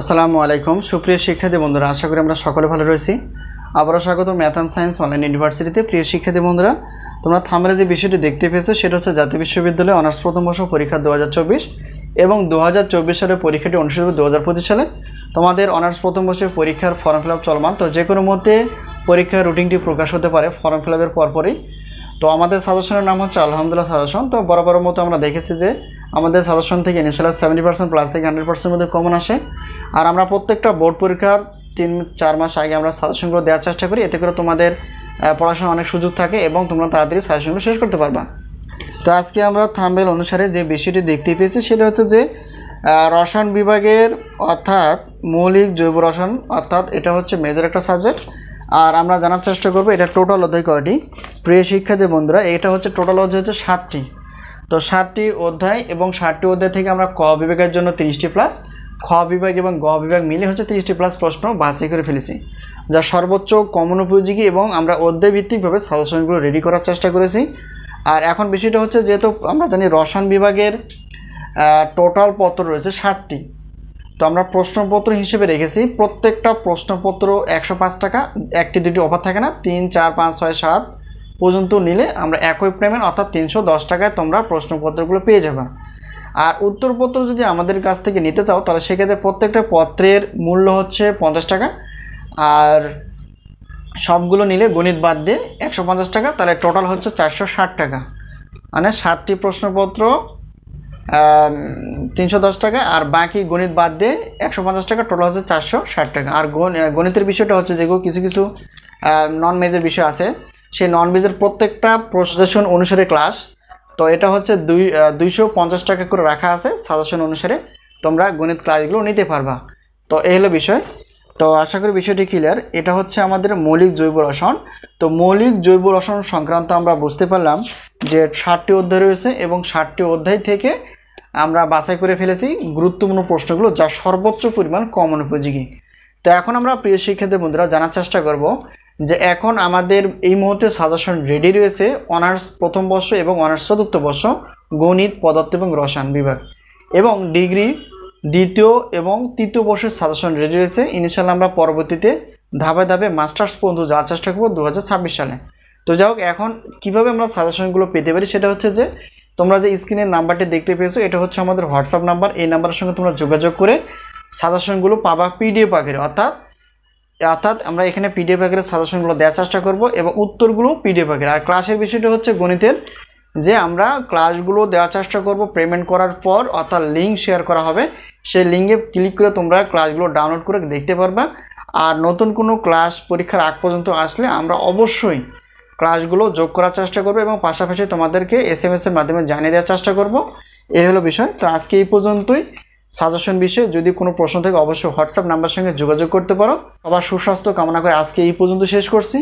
আসসালামু আলাইকুম সুপ্রিয় শিক্ষার্থী বন্ধুরা, আশা করি আমরা সকলে ভালো রয়েছি। আবারও স্বাগত ম্যাথ অ্যান্ড সায়েন্স অনলাইন ইউনিভার্সিটিতে। প্রিয় শিক্ষার্থী বন্ধুরা, তোমরা থাম্বনেলে যে বিষয়টি দেখতে পেয়েছো সেটা হচ্ছে জাতীয় বিশ্ববিদ্যালয়ে অনার্স প্রথম বর্ষ পরীক্ষা 2024 এবং 2024 সালের পরীক্ষাটি অনুষ্ঠিত হবে 2025 সালে। তোমাদের অনার্স প্রথম বর্ষের পরীক্ষার ফর্ম ফিল আপ চলমান, তো যে কোনো মধ্যে পরীক্ষার রুটিনটি প্রকাশ হতে পারে ফর্ম ফিল আপের পরপরই। তো আমাদের সাজেশনের নাম হচ্ছে আলহামদুলিল্লাহ সাজেশন। তো বরাবরের মতো আমরা দেখেছি যে আমাদের সাজেশন থেকে ইনিশিয়াল 70% প্লাস থেকে 100% মধ্যে কমন আসে। আর আমরা প্রত্যেকটা বোর্ড পরীক্ষার 3-4 মাস আগে আমরা সাজেশনগুলো দেওয়ার চেষ্টা করি, এতে করে তোমাদের পড়াশোনার অনেক সুযোগ থাকে এবং তোমরা তাড়াতাড়ি সাজেশনগুলো শেষ করতে পারবা। তো আজকে আমরা থাম্বনেল অনুসারে যে বিষয়টি দেখতে পেয়েছি সেটা হচ্ছে যে রসায়ন বিভাগের অর্থাৎ মৌলিক জৈব রসায়ন, অর্থাৎ এটা হচ্ছে মেজর একটা সাবজেক্ট। আর আমরা জানার চেষ্টা করবো এটা টোটাল অধ্যায় কয়টি। প্রিয় শিক্ষার্থী বন্ধুরা, এটা হচ্ছে টোটাল অধ্যায় হচ্ছে 7টি। তো 7টি অধ্যায় এবং 7টি অধ্যায় থেকে আমরা ক বিভাগের জন্য 30টি প্লাস, খ বিভাগ এবং গ বিভাগ মিলে হচ্ছে 30টি প্লাস প্রশ্ন বাছাই করে ফেলেছি, যা সর্বোচ্চ কমন উপযোগী এবং আমরা অধ্যায় ভিত্তিকভাবে সাজেশনগুলো রেডি করার চেষ্টা করেছি। আর এখন বিষয়টা হচ্ছে যেহেতু আমরা জানি রসায়ন বিভাগের টোটাল পত্র রয়েছে 7টি, তো আমরা প্রশ্নপত্র হিসেবে রেখেছি প্রত্যেকটা প্রশ্নপত্র 105 টাকা, একটি দুটি অফার থাকে না, 3, 4, 5, 6, 7 পর্যন্ত নিলে আমরা একই পেমেন্ট অর্থাৎ 310 টাকায় তোমরা প্রশ্নপত্রগুলো পেয়ে যাবে। আর উত্তরপত্র যদি আমাদের কাছ থেকে নিতে চাও তাহলে সেক্ষেত্রে প্রত্যেকটা পত্রের মূল্য হচ্ছে 50 টাকা, আর সবগুলো নিলে গণিত বাদ দিয়ে 150 টাকা, তাহলে টোটাল হচ্ছে 460 টাকা। মানে 7টি প্রশ্নপত্র 310 টাকা আর বাকি গণিত বাদ দিয়ে 150 টাকা, টোটাল হচ্ছে 460 টাকা। আর গণিতের বিষয়টা হচ্ছে যেগুলো কিছু কিছু নন মেজর বিষয় আছে, সেই নন মেজর প্রত্যেকটা প্রসেশন অনুসারে ক্লাস, তো এটা হচ্ছে 250 টাকা করে রাখা আছে সাজেশন অনুসারে, তোমরা গণিত ক্লাসগুলো নিতে পারবা। তো এই হলো বিষয়। তো আশা করি বিষয়টি ক্লিয়ার। এটা হচ্ছে আমাদের মৌলিক জৈব রসায়ন। তো মৌলিক জৈব রসায়ন সংক্রান্ত আমরা বুঝতে পারলাম যে 7টি অধ্যায় রয়েছে এবং 7টি অধ্যায় থেকে আমরা বাছাই করে ফেলেছি গুরুত্বপূর্ণ প্রশ্নগুলো, যা সর্বোচ্চ পরিমাণ কমন উপযোগী। তো এখন আমরা প্রিয় শিক্ষার্থী বন্ধুরা জানার চেষ্টা করব যে এখন আমাদের এই মুহূর্তে সাজেশন রেডি রয়েছে অনার্স প্রথম বর্ষ এবং অনার্স চতুর্থ বর্ষ গণিত, পদার্থ এবং রসায়ন বিভাগ, এবং ডিগ্রি দ্বিতীয় এবং তৃতীয় বর্ষের সাজেশন রেডি রয়েছে। ইনশাআল্লাহ আমরা পরবর্তীতে ধাপে ধাপে মাস্টার্স পর্যন্ত যাওয়ার চেষ্টা করবো 2026 সালে। তো যাই হোক, এখন কীভাবে আমরা সাজেশনগুলো পেতে পারি সেটা হচ্ছে যে তোমরা যে স্ক্রিনের নাম্বারটি দেখতে পেয়েছো এটা হচ্ছে আমাদের হোয়াটসঅ্যাপ নাম্বার। এই নাম্বারের সঙ্গে তোমরা যোগাযোগ করে সাজেশনগুলো পাবা পিডিএফ আকারে, অর্থাৎ আমরা এখানে পিডিএফ আকারে সাজেশনগুলো দেওয়ার চেষ্টা করব এবং উত্তরগুলো পিডিএফ আকারে। আর ক্লাসের বিষয়টা হচ্ছে গণিতের, যে আমরা ক্লাসগুলো দেওয়ার চেষ্টা করব পেমেন্ট করার পর, অর্থাৎ লিঙ্ক শেয়ার করা হবে, সেই লিঙ্কে ক্লিক করে তোমরা ক্লাসগুলো ডাউনলোড করে দেখতে পারবা। আর নতুন কোনো ক্লাস পরীক্ষার আগ পর্যন্ত আসলে আমরা অবশ্যই ক্লাসগুলো যোগ করার চেষ্টা করব এবং পাশাপাশি তোমাদেরকে SMS এর মাধ্যমে জানিয়ে দেওয়ার চেষ্টা করব। এই হলো বিষয়। তো আজকে এই পর্যন্তই। সাজেশন বিষয়ে যদি কোনো প্রশ্ন থাকে অবশ্যই হোয়াটসঅ্যাপ নাম্বার সঙ্গে যোগাযোগ করতে পারো। সবার সুস্বাস্থ্য কামনা করে আজকে এই পর্যন্ত শেষ করছি।